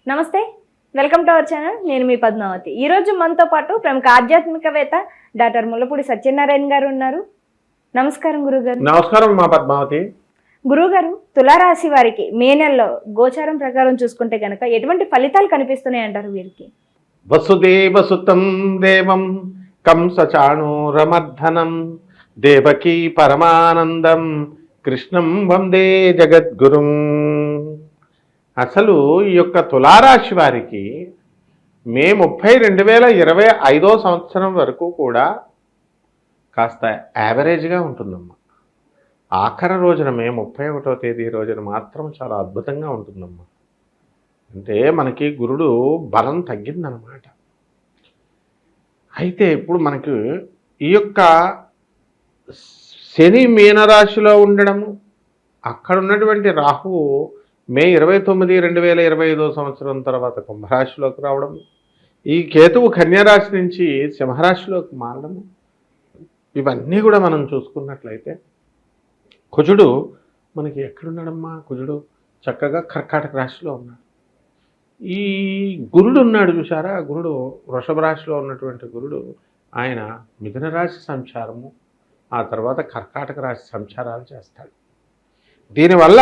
నమస్తే, welcome to our channel. నేను మీ పద్మావతి. ఈరోజు మనతో పాటు ప్రముఖ ఆధ్యాత్మికవేత్త డాక్టర్ ముల్లపూడి సత్యనారాయణ గారు ఉన్నారు. నమస్కారం గురుగారు. నమస్కారం మా పద్మావతి. గురుగారు, తులారాశి వారికి మే నెలలో గోచారం ప్రకారం చూసుకుంటే గనక ఎటువంటి ఫలితాలు కనిపిస్తున్నాయి అంటారు వీరికి? వసుదేవసుతం దేవం కంసచాణూరమర్ధనం దేవకీ పరమానందం కృష్ణం వందే జగద్గురుం. అసలు ఈ యొక్క తులారాశి వారికి మే 30, 2025 సంవత్సరం వరకు కూడా కాస్త యావరేజ్గా ఉంటుందమ్మా. ఆఖరి రోజున మే 31వ తేదీ రోజున మాత్రం చాలా అద్భుతంగా ఉంటుందమ్మా. అంటే మనకి గురుడు బలం తగ్గిందనమాట. అయితే ఇప్పుడు మనకి ఈ యొక్క శని మీనరాశిలో ఉండడము, అక్కడ ఉన్నటువంటి రాహువు మే 29, 2025 సంవత్సరం తర్వాత కుంభరాశిలోకి రావడము, ఈ కేతువు కన్యారాశి నుంచి సింహరాశిలోకి మారడము, ఇవన్నీ కూడా మనం చూసుకున్నట్లయితే కుజుడు మనకి ఎక్కడున్నాడమ్మా? కుజుడు చక్కగా కర్కాటక రాశిలో ఉన్నాడు. ఈ గురుడు ఉన్నాడు చూసారా, గురుడు వృషభ రాశిలో ఉన్నటువంటి గురుడు ఆయన మిథున రాశి సంచారము, ఆ తర్వాత కర్కాటక రాశి సంచారాలు చేస్తాడు. దీనివల్ల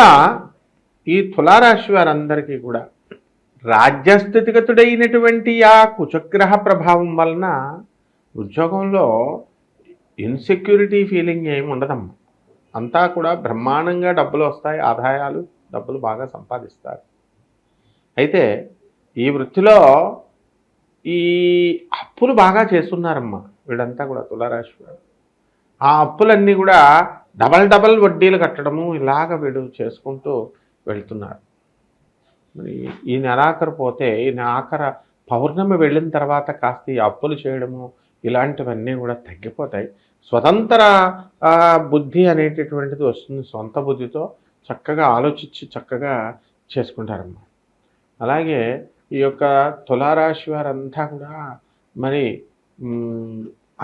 ఈ తులారాశి వారందరికీ కూడా రాజ్యస్థితిగతుడైనటువంటి ఆ కుచగ్రహ ప్రభావం వలన ఉద్యోగంలో ఇన్సెక్యూరిటీ ఫీలింగ్ ఏమి ఉండదమ్మా. అంతా కూడా బ్రహ్మాండంగా డబ్బులు వస్తాయి, ఆదాయాలు, డబ్బులు బాగా సంపాదిస్తారు. అయితే ఈ వృత్తిలో ఈ అప్పులు బాగా చేస్తున్నారమ్మా వీళ్ళంతా కూడా తులారాశి వారు. ఆ అప్పులన్నీ కూడా డబల్ వడ్డీలు కట్టడము ఇలాగ వీడు చేసుకుంటూ వెళ్తున్నారు. మరి ఈ నెలాఖరు పోతే ఈ ఆఖర పౌర్ణమి వెళ్ళిన తర్వాత కాస్త ఈ అప్పులు చేయడము ఇలాంటివన్నీ కూడా తగ్గిపోతాయి. స్వతంత్ర బుద్ధి అనేటటువంటిది వస్తుంది. సొంత బుద్ధితో చక్కగా ఆలోచించి చక్కగా చేసుకుంటారమ్మా. అలాగే ఈ యొక్క తులారాశి వారంతా కూడా మరి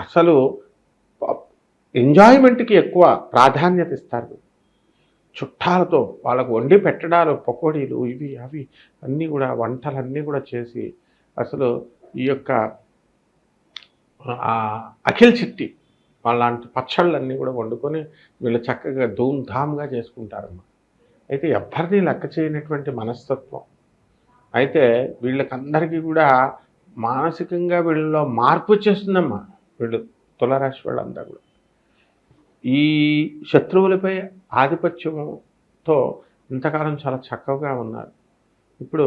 అసలు ఎంజాయ్మెంట్కి ఎక్కువ ప్రాధాన్యత ఇస్తారు. చుట్టాలతో వాళ్ళకు వండి పెట్టడాలు, పకోడీలు, ఇవి అవి అన్నీ కూడా వంటలన్నీ కూడా చేసి అసలు ఈ యొక్క అఖిల్ చిట్టి వాళ్ళంటి పచ్చళ్ళన్నీ కూడా వండుకొని వీళ్ళు చక్కగా ధూమ్ధామ్గా చేసుకుంటారమ్మా. అయితే ఎవ్వరిని లెక్క చేయనటువంటి మనస్తత్వం. అయితే వీళ్ళకందరికీ కూడా మానసికంగా వీళ్ళలో మార్పు వచ్చేస్తుందమ్మా. వీళ్ళు తులారాశి వాళ్ళంతా కూడా ఈ శత్రువులపై ఆధిపత్యంతో ఇంతకాలం చాలా చక్కగా ఉన్నారు. ఇప్పుడు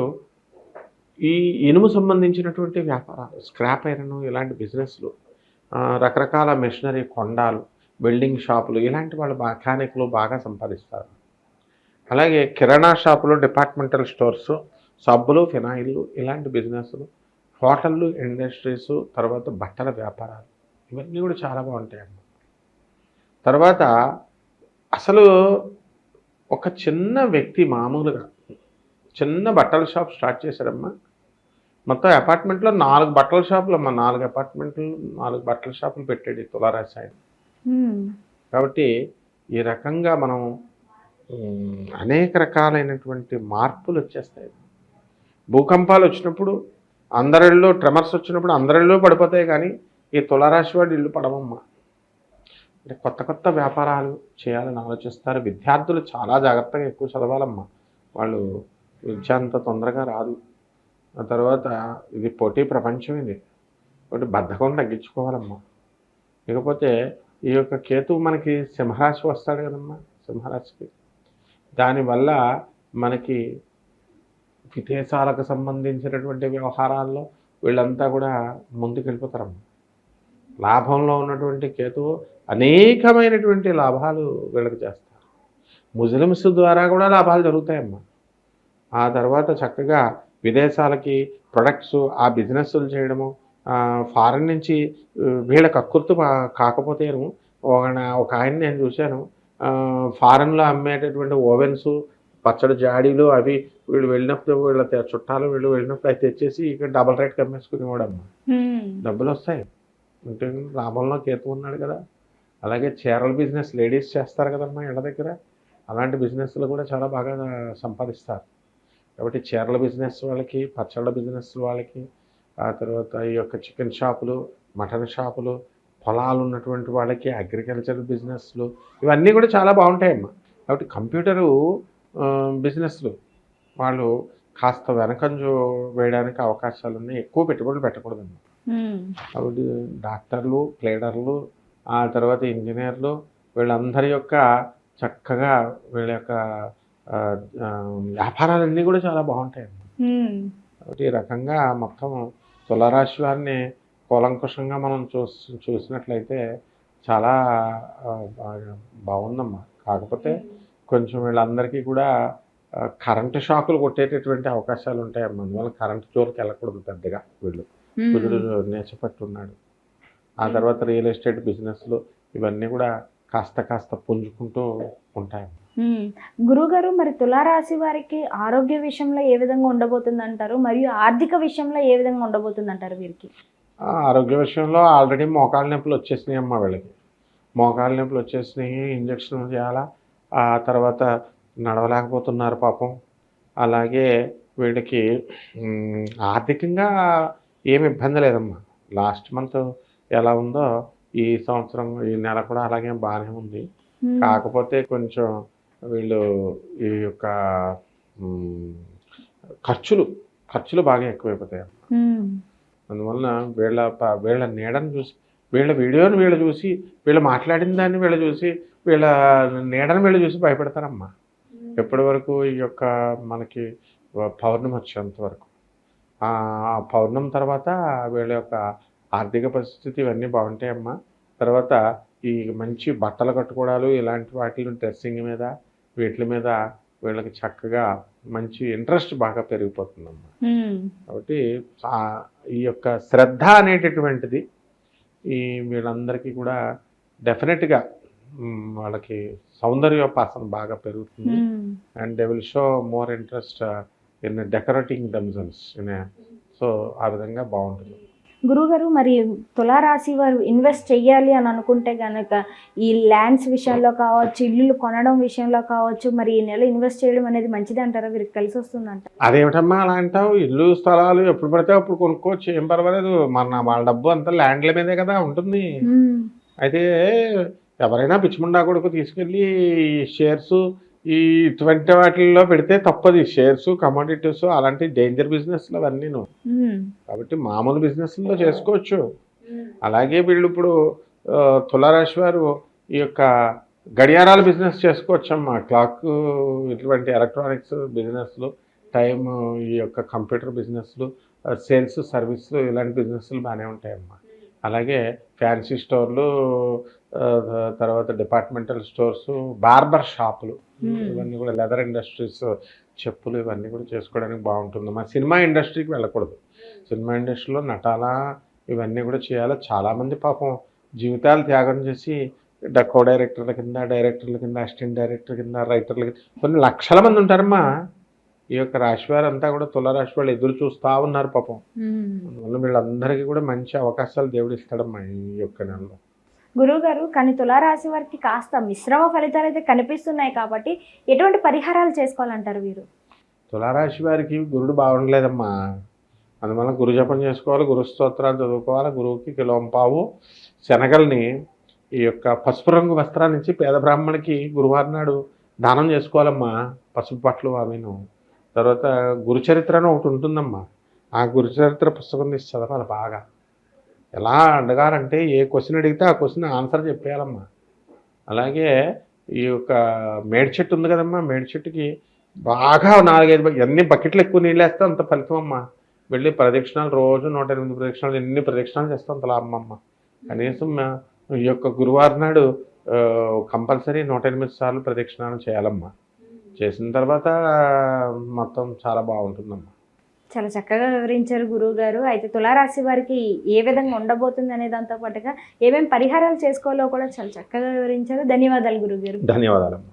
ఈ ఇనుము సంబంధించినటువంటి వ్యాపారాలు, స్క్రాప్ ఐరన్ ఇలాంటి బిజినెస్లు, రకరకాల మెషినరీ కొండాలు, వెల్డింగ్ షాపులు, ఇలాంటి వాళ్ళు మెకానిక్లు బాగా సంపాదిస్తారు. అలాగే కిరాణా షాపులు, డిపార్ట్మెంటల్ స్టోర్సు, సబ్బులు, ఫినాయిల్లు, ఇలాంటి బిజినెస్లు, హోటళ్ళు, ఇండస్ట్రీసు, తర్వాత బట్టల వ్యాపారాలు, ఇవన్నీ కూడా చాలా బాగుంటాయమ్మా. తర్వాత అసలు ఒక చిన్న వ్యక్తి మామూలుగా చిన్న బట్టల షాప్ స్టార్ట్ చేశారమ్మా. మొత్తం అపార్ట్మెంట్లో 4 బట్టల షాపులు అమ్మా. 4 అపార్ట్మెంట్లు, 4 బట్టల షాపులు పెట్టాడు ఈ తులారాశి ఆయన. కాబట్టి ఈ రకంగా మనం అనేక రకాలైనటువంటి మార్పులు వచ్చేస్తాయి. భూకంపాలు వచ్చినప్పుడు అందరిలో, ట్రెమర్స్ వచ్చినప్పుడు అందరిలో పడిపోతాయి, కానీ ఈ తులారాశి వాడు ఇల్లు పడవమ్మా. అంటే కొత్త వ్యాపారాలు చేయాలని ఆలోచిస్తారు. విద్యార్థులు చాలా జాగ్రత్తగా ఎక్కువ చదవాలమ్మా. వాళ్ళు విద్య అంత తొందరగా రాదు. ఆ తర్వాత ఇది పోటీ ప్రపంచం, ఇది ఒకటి బద్ధకం తగ్గించుకోవాలమ్మా. ఇకపోతే ఈ యొక్క కేతువు మనకి సింహరాశి వస్తాడు కదమ్మా, సింహరాశికి. దానివల్ల మనకి విదేశాలకు సంబంధించినటువంటి వ్యవహారాల్లో వీళ్ళంతా కూడా ముందుకు వెళ్ళిపోతారమ్మా. లాభంలో ఉన్నటువంటి కేతువు అనేకమైనటువంటి లాభాలు వీళ్ళకి చేస్తారు. ముస్లిమ్స్ ద్వారా కూడా లాభాలు జరుగుతాయమ్మా. ఆ తర్వాత చక్కగా విదేశాలకి ప్రొడక్ట్స్, ఆ బిజినెస్లు చేయడము, ఫారెన్ నుంచి వీళ్ళ కక్కుర్తు కాకపోతేను ఒక ఆయన నేను చూశాను, ఫారెన్లో అమ్మేటటువంటి ఓవెన్స్, పచ్చడి జాడీలు అవి వీళ్ళు వెళ్ళినప్పుడు వీళ్ళ చుట్టాలు వీళ్ళు వెళ్ళినప్పుడు అవి తెచ్చేసి ఇక్కడ డబల్ రేట్కి అమ్మేసుకునేవాడమ్మా. డబ్బులు వస్తాయి అంటే లాభంలో కేతు ఉన్నాడు కదా. అలాగే చీరల బిజినెస్ లేడీస్ చేస్తారు కదమ్మా ఇళ్ళ దగ్గర, అలాంటి బిజినెస్లు కూడా చాలా బాగా సంపాదిస్తారు. కాబట్టి చీరల బిజినెస్ వాళ్ళకి, పచ్చళ్ళ బిజినెస్ వాళ్ళకి, ఆ తర్వాత ఈ యొక్క చికెన్ షాపులు, మటన్ షాపులు, పొలాలు ఉన్నటువంటి వాళ్ళకి, అగ్రికల్చర్ బిజినెస్లు, ఇవన్నీ కూడా చాలా బాగుంటాయమ్మా. కాబట్టి కంప్యూటరు బిజినెస్లు వాళ్ళు కాస్త వెనకంజు వేయడానికి అవకాశాలు ఉన్నాయి. ఎక్కువ పెట్టుబడులు పెట్టకూడదమ్మా. కాబట్టి డాక్టర్లు, ప్లేడర్లు, ఆ తర్వాత ఇంజనీర్లు, వీళ్ళందరి యొక్క చక్కగా వీళ్ళ యొక్క వ్యాపారాలన్నీ కూడా చాలా బాగుంటాయమ్మా. కాబట్టి ఈ రకంగా మొత్తం తులారాశి వారిని కూలంకుషంగా మనం చూసినట్లయితే చాలా బాగుందమ్మా. కాకపోతే కొంచెం వీళ్ళందరికీ కూడా కరెంటు షాకులు కొట్టేటటువంటి అవకాశాలు ఉంటాయమ్మా. అందువల్ల కరెంటు జోలికి వెళ్ళకూడదు పెద్దగా. వీళ్ళు కుజుడు నేర్చపట్టున్నాడు. ఆ తర్వాత రియల్ ఎస్టేట్ బిజినెస్లు ఇవన్నీ కూడా కాస్త పుంజుకుంటూ ఉంటాయి. గురుగారు, మరి తులారాశి వారికి ఆరోగ్య విషయంలో ఏ విధంగా ఉండబోతుంది అంటారు, మరియు ఆర్థిక విషయంలో ఏ విధంగా ఉండబోతుంది అంటారు వీరికి? ఆరోగ్య విషయంలో ఆల్రెడీ మోకాళ్ళ నొప్పులు వచ్చేసినాయి అమ్మా. వీళ్ళకి మోకాళ్ళ నొప్పులు వచ్చేసినాయి, ఇంజక్షన్లు చేయాలా, ఆ తర్వాత నడవలేకపోతున్నారు పాపం. అలాగే వీళ్ళకి ఆర్థికంగా ఏమి ఇబ్బంది లేదమ్మా. లాస్ట్ మంత్ ఎలా ఉందో ఈ సంవత్సరం ఈ నెల కూడా అలాగే బాగానే ఉంది. కాకపోతే కొంచెం వీళ్ళు ఈ యొక్క ఖర్చులు బాగా ఎక్కువైపోతాయి. అందువలన వీళ్ళ నీడను చూసి, వీళ్ళ వీడియోని వీళ్ళు చూసి, వీళ్ళు మాట్లాడిన దాన్ని వీళ్ళు చూసి, వీళ్ళ నీడను వీళ్ళు చూసి భయపడతారమ్మా. ఎప్పటి వరకు ఈ యొక్క మనకి పౌర్ణమి వచ్చేంత వరకు. ఆ పౌర్ణమి తర్వాత వీళ్ళ యొక్క ఆర్థిక పరిస్థితి ఇవన్నీ బాగుంటాయమ్మా. తర్వాత ఈ మంచి బట్టలు కట్టుకోవడాలు, ఇలాంటి వాటి డ్రెస్సింగ్ మీద, వీటి మీద వీళ్ళకి చక్కగా మంచి ఇంట్రెస్ట్ బాగా పెరిగిపోతుందమ్మా. కాబట్టి ఈ యొక్క శ్రద్ధ అనేటటువంటిది ఈ వీళ్ళందరికీ కూడా డెఫినెట్గా వాళ్ళకి సౌందర్యోపాసన బాగా పెరుగుతుంది. And they will show more interest in decorating themselves. So ఆ విధంగా బాగుంటుంది. గురుగారు, మరి తులారాశి వారు ఇన్వెస్ట్ చెయ్యాలి అని అనుకుంటే కనుక ఈ ల్యాండ్స్ విషయంలో కావచ్చు, ఇల్లులు కొనడం విషయంలో కావచ్చు, మరి ఈ నెల ఇన్వెస్ట్ చేయడం అనేది మంచిది అంటారా? వీరికి కలిసి వస్తుందంట? అదేమిటమ్మా అలా అంటావు? ఇల్లు స్థలాలు ఎప్పుడు పడితే అప్పుడు కొనుక్కోవచ్చు, ఏం పర్వాలేదు. వాళ్ళ డబ్బు అంతా ల్యాండ్ల మీదే కదా ఉంటుంది. అయితే ఎవరైనా పిచ్చిముండా కొడుకు తీసుకెళ్ళి షేర్స్ ఇటువంటి వాటిల్లో పెడితే తప్పది. షేర్స్, కమోడిటీస్ అలాంటి డేంజర్ బిజినెస్లు అవన్నీ. కాబట్టి మామూలు బిజినెస్లో చేసుకోవచ్చు. అలాగే వీళ్ళు ఇప్పుడు తులారాశి వారు ఈ యొక్క గడియారాల బిజినెస్ చేసుకోవచ్చమ్మా. క్లాక్, ఇటువంటి ఎలక్ట్రానిక్స్ బిజినెస్లు, టైమ్, ఈ యొక్క కంప్యూటర్ బిజినెస్లు, సేల్స్ సర్వీస్లు, ఇలాంటి బిజినెస్లు బాగానే ఉంటాయమ్మా. అలాగే ఫ్యాన్సీ స్టోర్లు, తర్వాత డిపార్ట్మెంటల్ స్టోర్స్, బార్బర్ షాపులు, ఇవన్నీ కూడా లెదర్ ఇండస్ట్రీస్, చెప్పులు, ఇవన్నీ కూడా చేసుకోవడానికి బాగుంటుంది. మన సినిమా ఇండస్ట్రీకి వెళ్ళకూడదు. సినిమా ఇండస్ట్రీలో నటాలా ఇవన్నీ కూడా చేయాలి. చాలామంది పాపం జీవితాలు త్యాగం చేసి కో డైరెక్టర్ల కింద, అసిస్టెంట్ డైరెక్టర్ కింద, రైటర్ల కింద కొన్ని లక్షల మంది ఉంటారమ్మా. ఈ యొక్క రాశివారు అంతా కూడా తులారాశి వాళ్ళు ఎదురు చూస్తూ ఉన్నారు పాపం. అందువల్ల వీళ్ళందరికీ కూడా మంచి అవకాశాలు దేవుడు ఇస్తాడమ్మా ఈ యొక్క నెలలో. గురువుగారు, కానీ తులారాశి వారికి కాస్త మిశ్రమ ఫలితాలు అయితే కనిపిస్తున్నాయి కాబట్టి ఎటువంటి పరిహారాలు చేసుకోవాలంటారు వీరు? తులారాశి వారికి గురుడు బాగుండలేదమ్మా. అందువల్ల గురు జపం చేసుకోవాలి, గురు స్తోత్రాలు చదువుకోవాలి. గురువుకి కిలోంపావు శనగల్ని ఈ యొక్క పసుపు రంగు వస్త్రాన్ని ఇచ్చి పేద బ్రాహ్మణికి గురువారం నాడు దానం చేసుకోవాలమ్మా. పసుపు బట్టలు అవిను. తర్వాత గురుచరిత్ర అని ఒకటి ఉంటుందమ్మా. ఆ గురుచరిత్ర పుస్తకం తీసి చదవాలి బాగా. ఎలా అడగాలంటే ఏ క్వశ్చన్ అడిగితే ఆ క్వశ్చన్ ఆన్సర్ చెప్పేయాలమ్మా. అలాగే ఈ యొక్క మేడి చెట్టు ఉంది కదమ్మా, మేడి చెట్టుకి బాగా 4-5 ఎన్ని బకెట్లు ఎక్కువ నీళ్ళు వేస్తే అంత ఫలితం అమ్మా. వెళ్ళి ప్రదక్షిణాలు రోజు 108 ప్రదక్షిణాలు, ఎన్ని ప్రదక్షిణాలు చేస్తే అంత లాభం అమ్మ. కనీసం ఈ యొక్క గురువారం నాడు కంపల్సరీ 108 సార్లు ప్రదక్షిణాలు చేయాలమ్మా. చేసిన తర్వాత మొత్తం చాలా బాగుంటుందమ్మా. చాలా చక్కగా వివరించారు గురువు గారు. అయితే తులారాశి వారికి ఏ విధంగా ఉండబోతుంది అనే దాంతో పాటుగా ఏమేమి పరిహారాలు చేసుకోవాలో కూడా చాలా చక్కగా వివరించారు. ధన్యవాదాలు గురువు గారు. ధన్యవాదాలమ్మా.